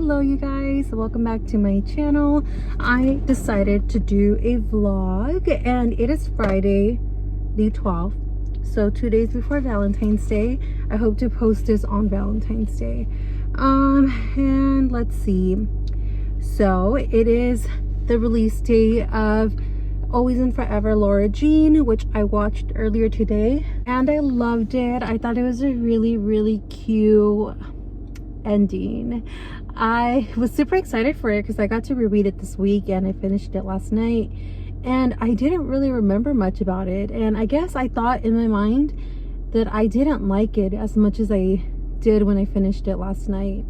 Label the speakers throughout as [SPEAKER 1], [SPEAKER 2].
[SPEAKER 1] Hello you guys, welcome back to my channel. I decided to do a vlog and it is Friday the 12th, so 2 days before Valentine's Day. I hope to post this on Valentine's Day. And let's see, so it is the release date of Always and Forever Laura Jean, which I watched earlier today and I loved it. I thought it was a really cute ending. I was super excited for it because I got to reread it this week and I finished it last night, and I didn't really remember much about it, and I guess I thought in my mind that I didn't like it as much as I did when I finished it last night.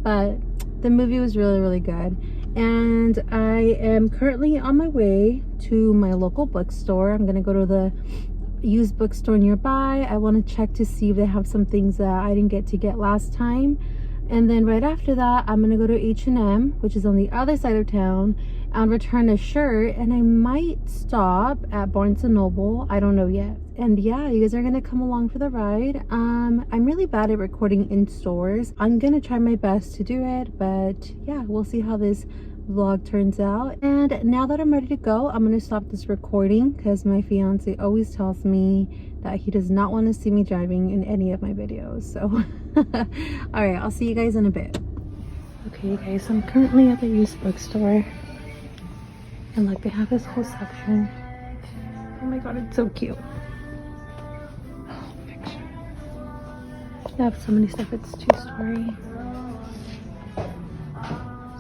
[SPEAKER 1] But the movie was really good, and I am currently on my way to my local bookstore. I'm gonna go to the used bookstore nearby. I want to check to see if they have some things that I didn't get to get last time, and then right after that I'm gonna go to H&M, which is on the other side of town, and return a shirt, and I might stop at Barnes & Noble. I don't know yet. And yeah, you guys are gonna come along for the ride. I'm really bad at recording in stores. I'm gonna try my best to do it, but yeah, we'll see how this vlog turns out. And now that I'm ready to go, I'm gonna stop this recording because my fiance always tells me that he does not want to see me driving in any of my videos. So all right, I'll see you guys in a bit. Okay guys, I'm currently at the used bookstore, and like they have this whole section. Oh my god, it's so cute. They have so many stuff. It's 2-story.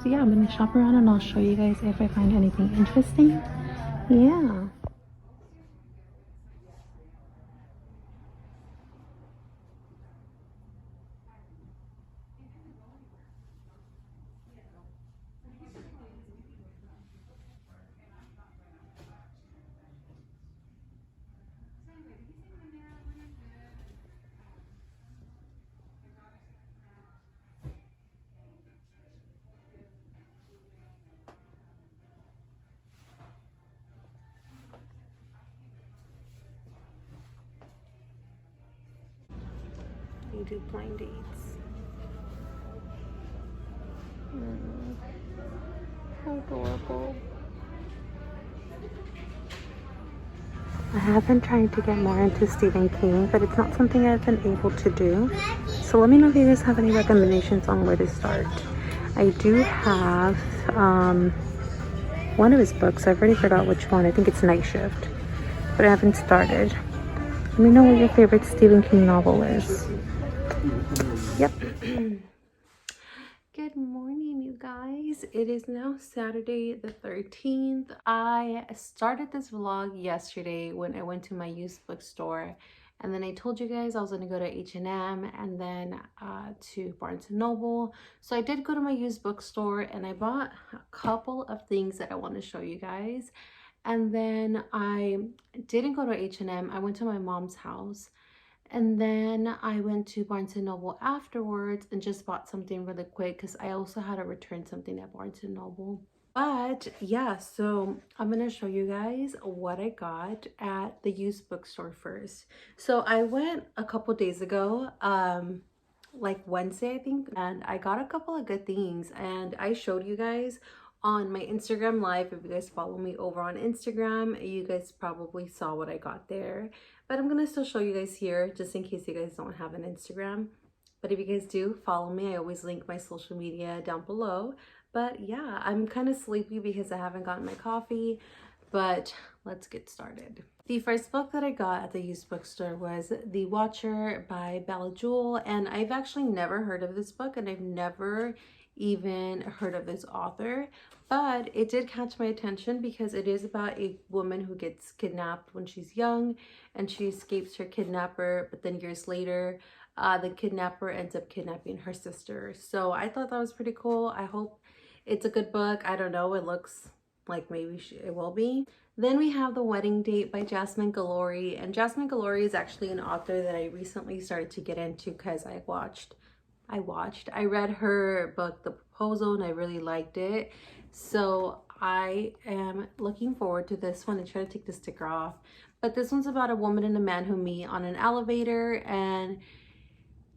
[SPEAKER 1] So yeah, I'm gonna shop around and I'll show you guys if I find anything interesting. Yeah. You do blind dates. How adorable. I have been trying to get more into Stephen King, but it's not something I've been able to do. So let me know if you guys have any recommendations on where to start. I do have one of his books. I've already forgot which one. I think it's Night Shift, but I haven't started. Let me know what your favorite Stephen King novel is. Yep. Good morning, you guys. It is now Saturday the 13th. I started this vlog yesterday when I went to my used bookstore, and then I told you guys I was going to go to H&M and then to Barnes & Noble. So I did go to my used bookstore and I bought a couple of things that I want to show you guys. And then I didn't go to H&M. I went to my mom's house. And then I went to Barnes & Noble afterwards and just bought something really quick because I also had to return something at Barnes & Noble. But yeah, so I'm going to show you guys what I got at the used bookstore first. So I went a couple days ago, like Wednesday, I think, and I got a couple of good things, and I showed you guys on my Instagram live. If you guys follow me over on Instagram, you guys probably saw what I got there, but I'm gonna still show you guys here just in case you guys don't have an Instagram. But if you guys do, follow me. I always link my social media down below. But yeah, I'm kind of sleepy because I haven't gotten my coffee, but let's get started. The first book that I got at the used bookstore was The Watcher by Bella Jewel, and I've actually never heard of this book, and I've never even heard of this author, but it did catch my attention because it is about a woman who gets kidnapped when she's young and she escapes her kidnapper, but then years later the kidnapper ends up kidnapping her sister. So I thought that was pretty cool. I hope it's a good book. I don't know, it looks like maybe it will be. Then we have The Wedding Date by Jasmine Guillory, and Jasmine Guillory is actually an author that I recently started to get into because I read her book The Proposal and I really liked it. So I am looking forward to this one. I try to take the sticker off, but this one's about a woman and a man who meet on an elevator, and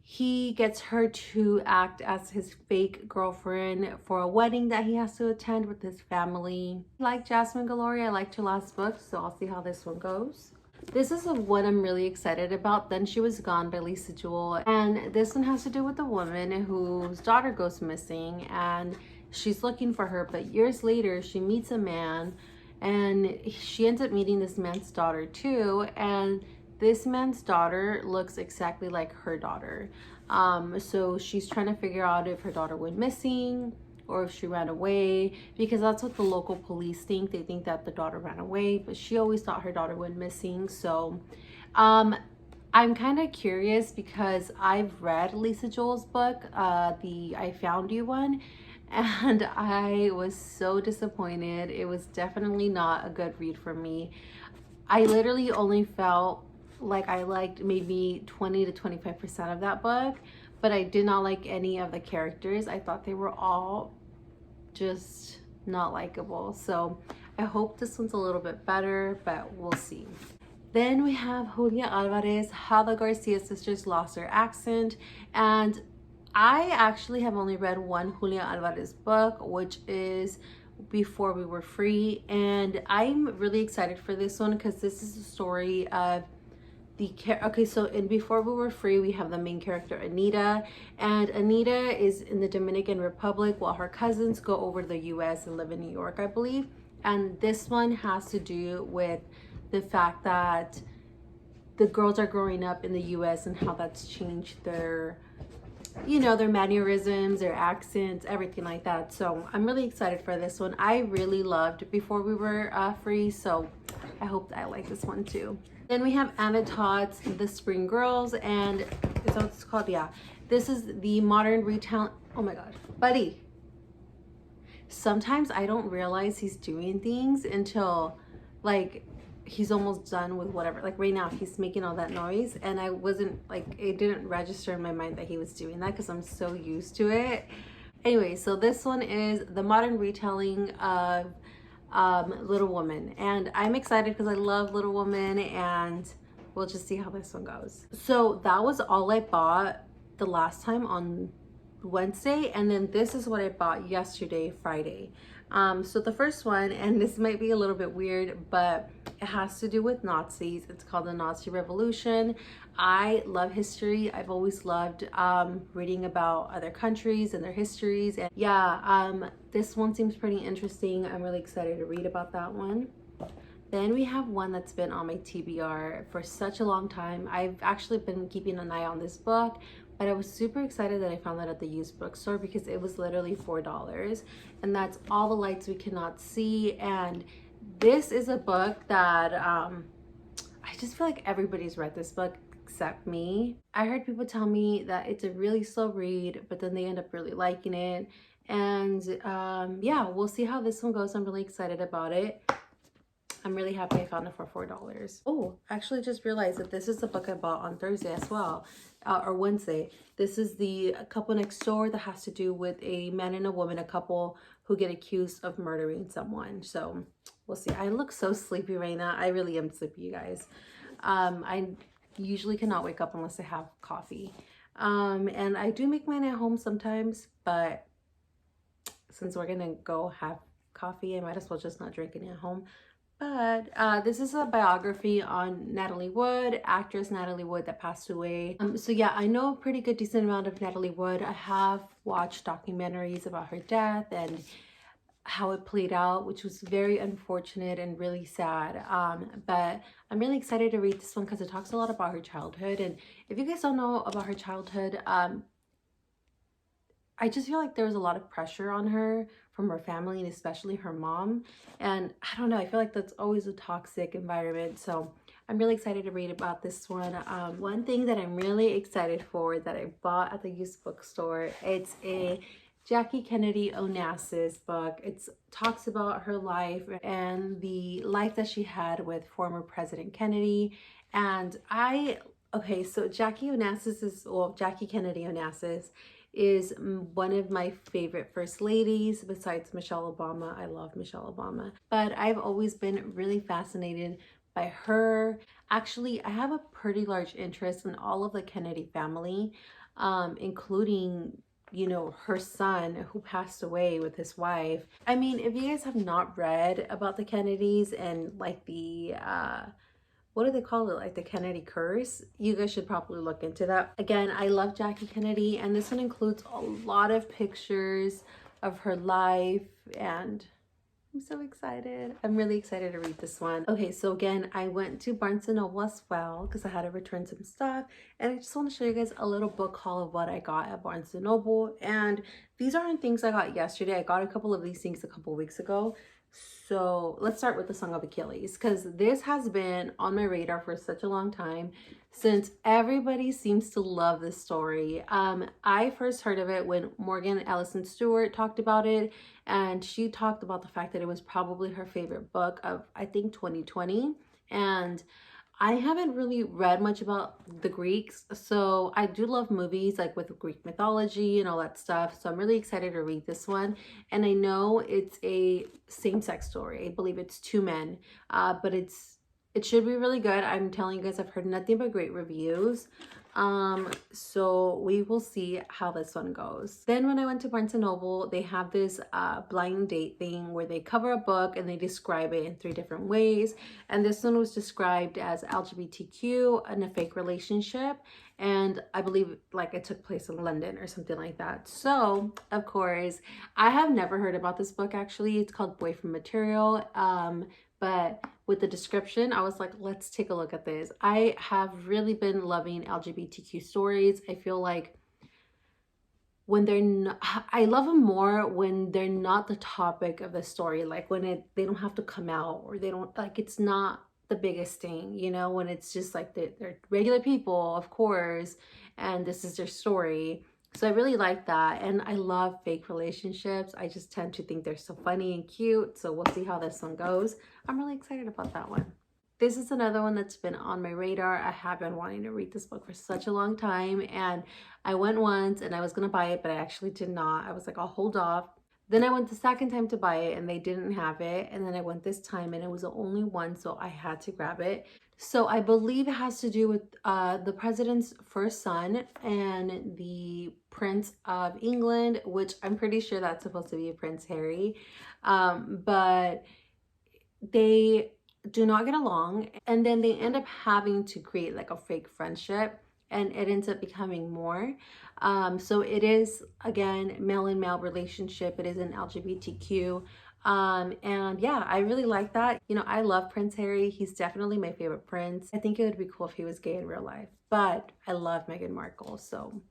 [SPEAKER 1] he gets her to act as his fake girlfriend for a wedding that he has to attend with his family. Like Jasmine Gallery, I liked her last book, so I'll see how this one goes. This is one I'm really excited about, Then She Was Gone by Lisa Jewell. And this one has to do with a woman whose daughter goes missing and she's looking for her, but years later she meets a man and she ends up meeting this man's daughter too. And this man's daughter looks exactly like her daughter. So she's trying to figure out if her daughter went missing or if she ran away, because that's what the local police think. They think that the daughter ran away, but she always thought her daughter went missing. So I'm kind of curious because I've read Lisa Jewell's book, the I Found You one, and I was so disappointed. It was definitely not a good read for me. I literally only felt like I liked maybe 20 to 25% of that book, but I did not like any of the characters. I thought they were all just not likable. So I hope this one's a little bit better, but we'll see. Then we have Julia Alvarez, How the Garcia Sisters Lost Their Accent. And I actually have only read one Julia Alvarez book, which is Before We Were Free. And I'm really excited for this one because this is a story of so in Before We Were Free, we have the main character Anita, and Anita is in the Dominican Republic while her cousins go over to the US and live in New York, I believe. And this one has to do with the fact that the girls are growing up in the US and how that's changed their, you know, their mannerisms, their accents, everything like that. So I'm really excited for this one. I really loved Before We Were Free, so I hope that I like this one too. Then we have Anna Todd's The Spring Girls, and is that what it's called? Yeah. This is the modern retell. Oh my god, buddy. Sometimes I don't realize he's doing things until like he's almost done with whatever. Like right now he's making all that noise and I wasn't like, it didn't register in my mind that he was doing that because I'm so used to it. Anyway, so this one is the modern retelling of Little Woman, and I'm excited because I love Little Woman, and we'll just see how this one goes. So that was all I bought the last time on Wednesday, and then this is what I bought yesterday, Friday. So the first one, and this might be a little bit weird, but it has to do with Nazis. It's called The Nazi Revolution. I love history. I've always loved reading about other countries and their histories. And yeah, this one seems pretty interesting. I'm really excited to read about that one. Then we have one that's been on my TBR for such a long time. I've actually been keeping an eye on this book, but I was super excited that I found that at the used bookstore because it was literally $4, and that's All the Lights We Cannot See. And this is a book that I just feel like everybody's read this book except me. I heard people tell me that it's a really slow read, but then they end up really liking it. And yeah, we'll see how this one goes. I'm really excited about it. I'm really happy I found it for $4. Oh, I actually just realized that this is the book I bought on Thursday as well, or Wednesday. This is The Couple Next Door, that has to do with a man and a woman, a couple who get accused of murdering someone. So we'll see. I look so sleepy right now. I really am sleepy, you guys. I usually cannot wake up unless I have coffee. And I do make mine at home sometimes, but since we're gonna go have coffee, I might as well just not drink any at home. But this is a biography on Natalie Wood, actress Natalie Wood that passed away. So yeah, I know a pretty good decent amount of Natalie Wood. I have watched documentaries about her death and how it played out, which was very unfortunate and really sad. But I'm really excited to read this one because it talks a lot about her childhood. And if you guys don't know about her childhood, I just feel like there was a lot of pressure on her from her family and especially her mom. And I don't know, I feel like that's always a toxic environment. So I'm really excited to read about this one. One thing that I'm really excited for that I bought at the used bookstore, it's a Jackie Kennedy Onassis book. It talks about her life and the life that she had with former President Kennedy. And so Jackie Kennedy Onassis is one of my favorite first ladies besides Michelle Obama. I love Michelle Obama, but I've always been really fascinated by her. Actually, I have a pretty large interest in all of the Kennedy family. including, you know, her son who passed away with his wife. I mean, if you guys have not read about the Kennedys and like the what do they call it, like the Kennedy curse, you guys should probably look into that. Again, I love Jackie Kennedy, and this one includes a lot of pictures of her life, and I'm so excited. I'm really excited to read this one. Okay, so again, I went to Barnes & Noble as well because I had to return some stuff. And I just want to show you guys a little book haul of what I got at Barnes & Noble. And these aren't things I got yesterday. I got a couple of these things a couple weeks ago. So let's start with the Song of Achilles, because this has been on my radar for such a long time, since everybody seems to love this story. I first heard of it when Morgan Ellison Stewart talked about it, and she talked about the fact that it was probably her favorite book of, I think, 2020. And I haven't really read much about the Greeks, so I do love movies like with Greek mythology and all that stuff. So I'm really excited to read this one. And I know it's a same-sex story. I believe it's two men, but it should be really good. I'm telling you guys, I've heard nothing but great reviews. So we will see how this one goes. Then when I went to Barnes & Noble, they have this blind date thing where they cover a book and they describe it in 3 different ways. And this one was described as LGBTQ and a fake relationship. And I believe like it took place in London or something like that. So of course, I have never heard about this book actually. It's called Boyfriend Material. But with the description, I was like, let's take a look at this. I have really been loving LGBTQ stories. I feel like when they're not, I love them more when they're not the topic of the story, like when they don't have to come out, or they don't, like, it's not the biggest thing, you know, when it's just like they're regular people, of course, and this is their story. So I really like that. And I love fake relationships. I just tend to think they're so funny and cute. So we'll see how this one goes. I'm really excited about that one. This is another one that's been on my radar. I have been wanting to read this book for such a long time. And I went once and I was going to buy it, but I actually did not. I was like, I'll hold off. Then I went the second time to buy it and they didn't have it. And then I went this time and it was the only one, so I had to grab it. So I believe it has to do with the president's first son and the Prince of England, which I'm pretty sure that's supposed to be Prince Harry. But they do not get along, and then they end up having to create like a fake friendship, and it ends up becoming more. So it is, again, male and male relationship. It is an LGBTQ. And yeah, I really like that. You know, I love Prince Harry. He's definitely my favorite prince. I think it would be cool if he was gay in real life, but I love Meghan Markle. So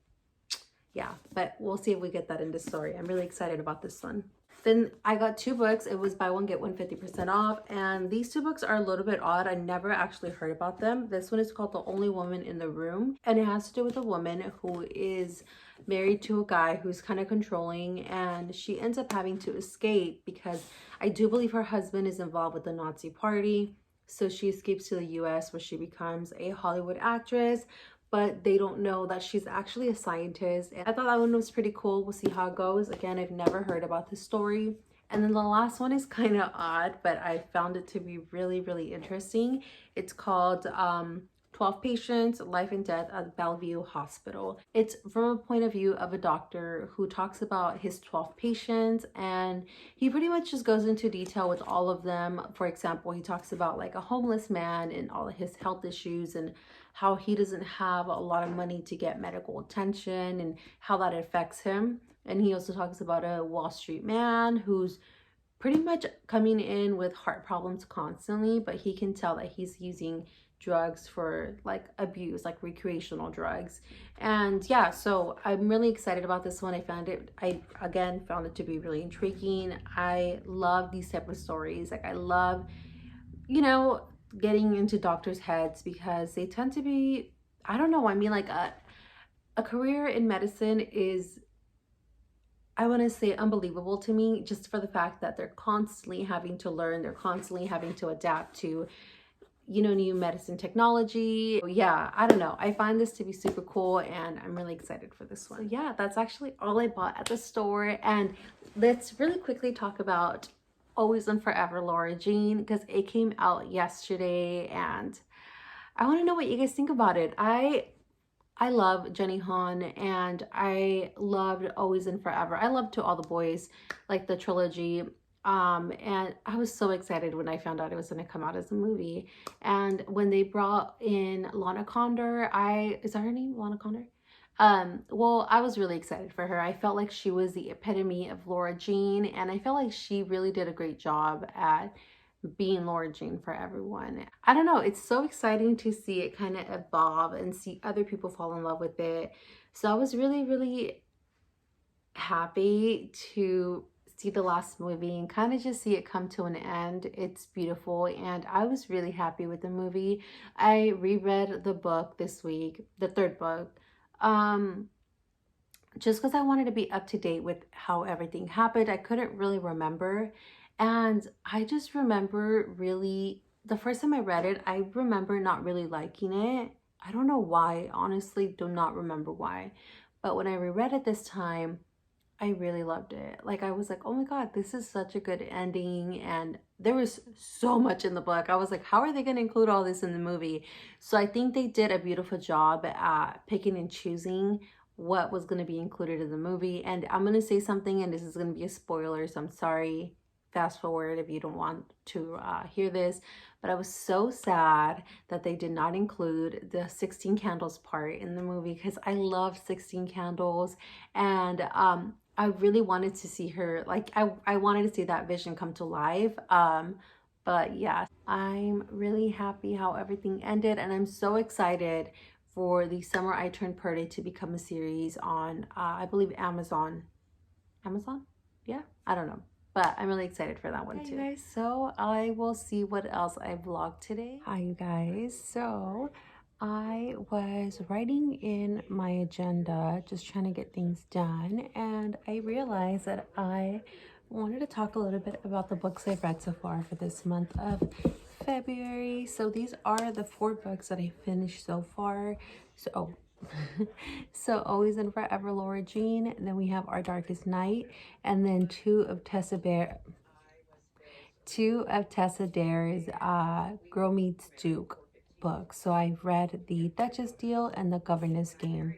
[SPEAKER 1] yeah, but we'll see if we get that in this story. I'm really excited about this one. Then I got 2 books. It was buy one, get one 50% off. And these 2 books are a little bit odd. I never actually heard about them. This one is called The Only Woman in the Room. And it has to do with a woman who is married to a guy who's kind of controlling. And she ends up having to escape because I do believe her husband is involved with the Nazi party. So she escapes to the US, where she becomes a Hollywood actress. But they don't know that she's actually a scientist. And I thought that one was pretty cool. We'll see how it goes. Again, I've never heard about this story. And then the last one is kind of odd, but I found it to be really, really interesting. It's called 12 Patients, Life and Death at Bellevue Hospital. It's from a point of view of a doctor who talks about his 12 patients, and he pretty much just goes into detail with all of them. For example, he talks about like a homeless man and all of his health issues and how he doesn't have a lot of money to get medical attention and how that affects him. And he also talks about a Wall Street man who's pretty much coming in with heart problems constantly, but he can tell that he's using drugs for like abuse, like recreational drugs. And yeah, so I'm really excited about this one. I again found it to be really intriguing. I love these type of stories. Like I love, you know, getting into doctors' heads because they tend to be, I don't know, I mean, like a career in medicine is, I want to say, unbelievable to me, just for the fact that they're constantly having to learn, they're constantly having to adapt to, you know, new medicine technology. Yeah, I don't know. I find this to be super cool and I'm really excited for this one. So yeah, that's actually all I bought at the store. And let's really quickly talk about Always and Forever Laura Jean, because it came out yesterday and I want to know what you guys think about it. I I love Jenny Han, and I loved Always and Forever. I loved To All the Boys, like the trilogy. And I was so excited when I found out it was going to come out as a movie. And when they brought in Lana Condor, is that her name, Lana Condor? Well, I was really excited for her. I felt like she was the epitome of Laura Jean, and I felt like she really did a great job at being Laura Jean for everyone. I don't know, it's so exciting to see it kind of evolve and see other people fall in love with it. So I was really, really happy to see the last movie and kind of just see it come to an end. It's beautiful, and I was really happy with the movie. I reread the book this week, the third book. Just because I wanted to be up to date with how everything happened. I couldn't really remember. And I just remember really, the first time I read it, I remember not really liking it. I don't know why, honestly, do not remember why. But when I reread it this time, I really loved it. Like, I was like, oh my God, this is such a good ending. And there was so much in the book. I was like, how are they going to include all this in the movie? So I think they did a beautiful job at picking and choosing what was going to be included in the movie. And I'm going to say something, and this is going to be a spoiler, so I'm sorry. Fast forward if you don't want to hear this. But I was so sad that they did not include the 16 candles part in the movie, because I love 16 candles. And I really wanted to see her, like, I wanted to see that vision come to life. But yeah, I'm really happy how everything ended, and I'm so excited for the Summer I Turned Pretty to become a series on, I believe, Amazon. Amazon? Yeah, I don't know. But I'm really excited for that one too. Guys, so I will see what else I vlogged today. Hi, you guys. So I was writing in my agenda, just trying to get things done, and I realized that I wanted to talk a little bit about the books I've read so far for this month of February. So these are the 4 books that I finished so far. So so Always and Forever, Laura Jean, and then we have Our Darkest Night, and then two of Tessa Dare's Girl Meets Duke books. So I've read the Duchess Deal and the Governess Game.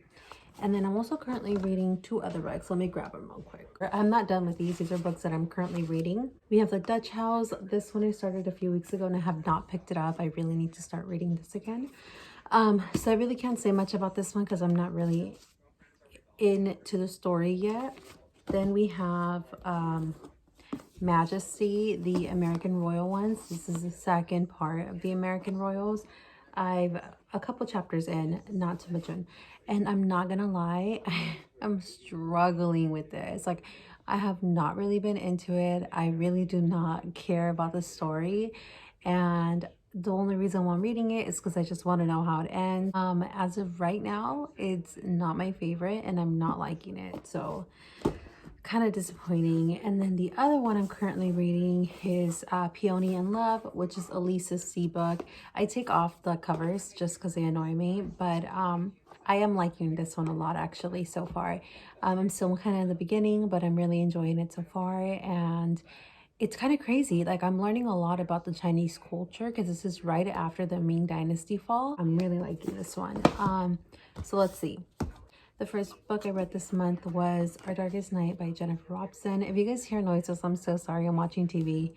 [SPEAKER 1] And then I'm also currently reading 2 other books. Let me grab them real quick. I'm not done with these. These are books that I'm currently reading. We have The Dutch House. This one I started a few weeks ago and I have not picked it up. I really need to start reading this again. So I really can't say much about this one because I'm not really into the story yet. Then we have Majesty, the American Royal ones. This is the second part of the American Royals. I've a couple chapters in, not too much in, and I'm not gonna lie, I'm struggling with this. Like, I have not really been into it. I really do not care about the story, and the only reason why I'm reading it is because I just want to know how it ends. As of right now, it's not my favorite, and I'm not liking it. So kind of disappointing. And then the other one I'm currently reading is Peony in Love, which is Elisa's C book. I take off the covers just because they annoy me, but I am liking this one a lot actually so far. I'm still kind of in the beginning, but I'm really enjoying it so far, and it's kind of crazy. Like, I'm learning a lot about the Chinese culture because this is right after the Ming Dynasty fall. I'm really liking this one. So let's see. The first book I read this month was Our Darkest Night by Jennifer Robson. If you guys hear noises, I'm so sorry. I'm watching TV.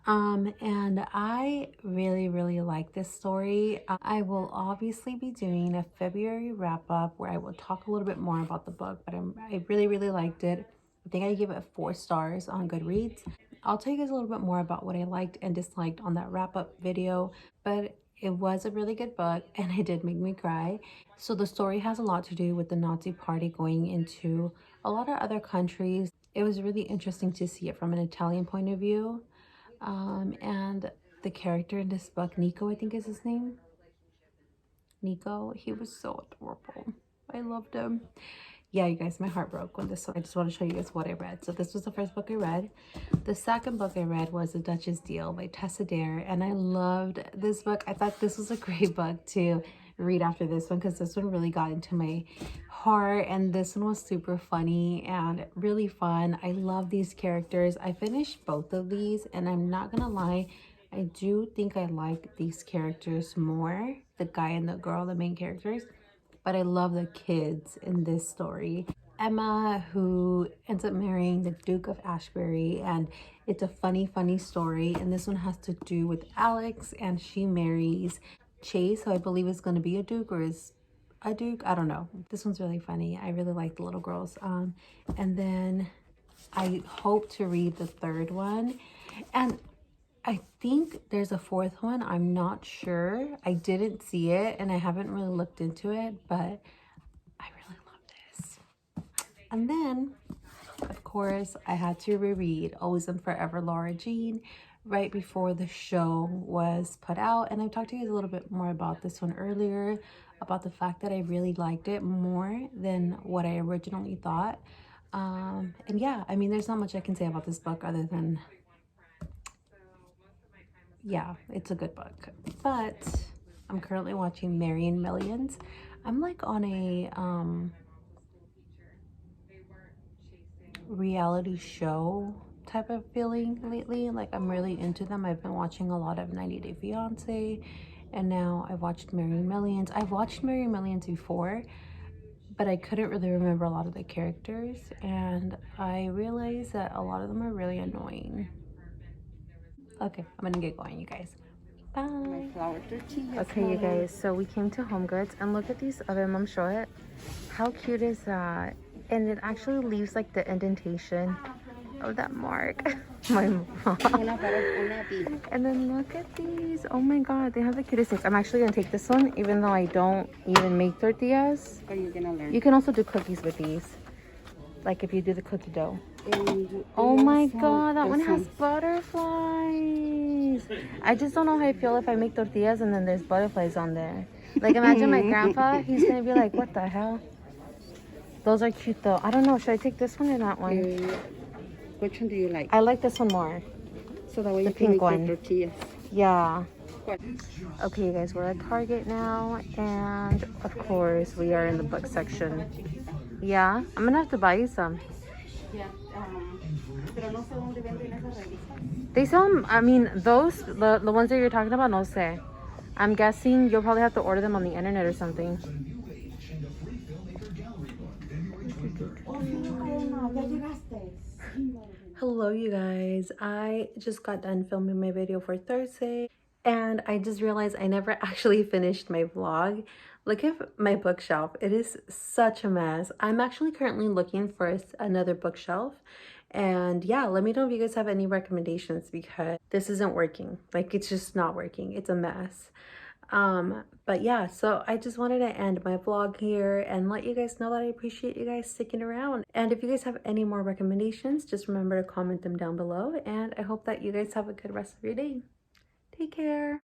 [SPEAKER 1] And I really, really like this story. I will obviously be doing a February wrap-up where I will talk a little bit more about the book, but I really, really liked it. I think I give it 4 stars on Goodreads. I'll tell you guys a little bit more about what I liked and disliked on that wrap-up video, but it was a really good book and it did make me cry. So the story has a lot to do with the Nazi party going into a lot of other countries. It was really interesting to see it from an Italian point of view. And the character in this book, Nico, I think is his name. Nico, he was so adorable. I loved him. Yeah, you guys, my heart broke when this. I just want to show you guys what I read. So this was the first book I read. The second book I read was The Duchess Deal by Tessa Dare, and I loved this book. I thought this was a great book to read after this one because this one really got into my heart, and this one was super funny and really fun. I love these characters. I finished both of these, and I'm not gonna lie, I do think I like these characters more, the guy and the girl, the main characters. but I love the kids in this story. Emma, who ends up marrying the Duke of Ashbury, and it's a funny story. And this one has to do with Alex, and she marries Chase, who I believe is going to be a Duke, or is a Duke. I don't know. This one's really funny. I really like the little girls. And then I hope to read the third one, and I think there's a fourth one. I'm not sure. I didn't see it, and I haven't really looked into it, but I really love this. And then, of course, I had to reread Always and Forever Laura Jean right before the show was put out. And I talked to you guys a little bit more about this one earlier, about the fact that I really liked it more than what I originally thought. And yeah, I mean, there's not much I can say about this book other than, yeah, it's a good book. But I'm currently watching Marrying Millions. I'm like on a reality show type of feeling lately. Like, I'm really into them. I've been watching a lot of 90 Day Fiance, and now I've watched Marrying Millions. I've watched Marrying Millions before, but I couldn't really remember a lot of the characters, and I realized that a lot of them are really annoying. Okay, I'm gonna get going, you guys. Bye. Okay, you guys, so we came to Home Goods, and look at these other, Mom, show it. How cute is that? And it actually leaves like the indentation of that mark. My mom. And then look at these. Oh my god, they have the cutest things. I'm actually gonna take this one, even though I don't even make tortillas.
[SPEAKER 2] Are you gonna learn?
[SPEAKER 1] You can also do cookies with these, like if you do the cookie dough. Oh my god, that one has butterflies. I just don't know how I feel if I make tortillas and then there's butterflies on there. Like, imagine my grandpa, he's gonna be like, what the hell? Those are cute though. I don't know, should I take this one or that one?
[SPEAKER 2] Which one do you like?
[SPEAKER 1] I like this one more.
[SPEAKER 2] So that way
[SPEAKER 1] The
[SPEAKER 2] you can
[SPEAKER 1] pink
[SPEAKER 2] make
[SPEAKER 1] one.
[SPEAKER 2] your tortillas.
[SPEAKER 1] Yeah.
[SPEAKER 2] What?
[SPEAKER 1] Okay, you guys, we're at Target now, and of course we are in the book section. Yeah, I'm gonna have to buy you some.
[SPEAKER 2] Yeah. Pero no sé dónde venden esas revistas.
[SPEAKER 1] They sell them, I mean, those, the ones that you're talking about, no sé. I'm guessing you'll probably have to order them on the internet or something. Hello, you guys. I just got done filming my video for Thursday, and I just realized I never actually finished my vlog. Look at my bookshelf. It is such a mess. I'm actually currently looking for another bookshelf. And yeah, let me know if you guys have any recommendations, because this isn't working. Like, it's just not working. It's a mess. But yeah, so I just wanted to end my vlog here and let you guys know that I appreciate you guys sticking around. And if you guys have any more recommendations, just remember to comment them down below. And I hope that you guys have a good rest of your day. Take care.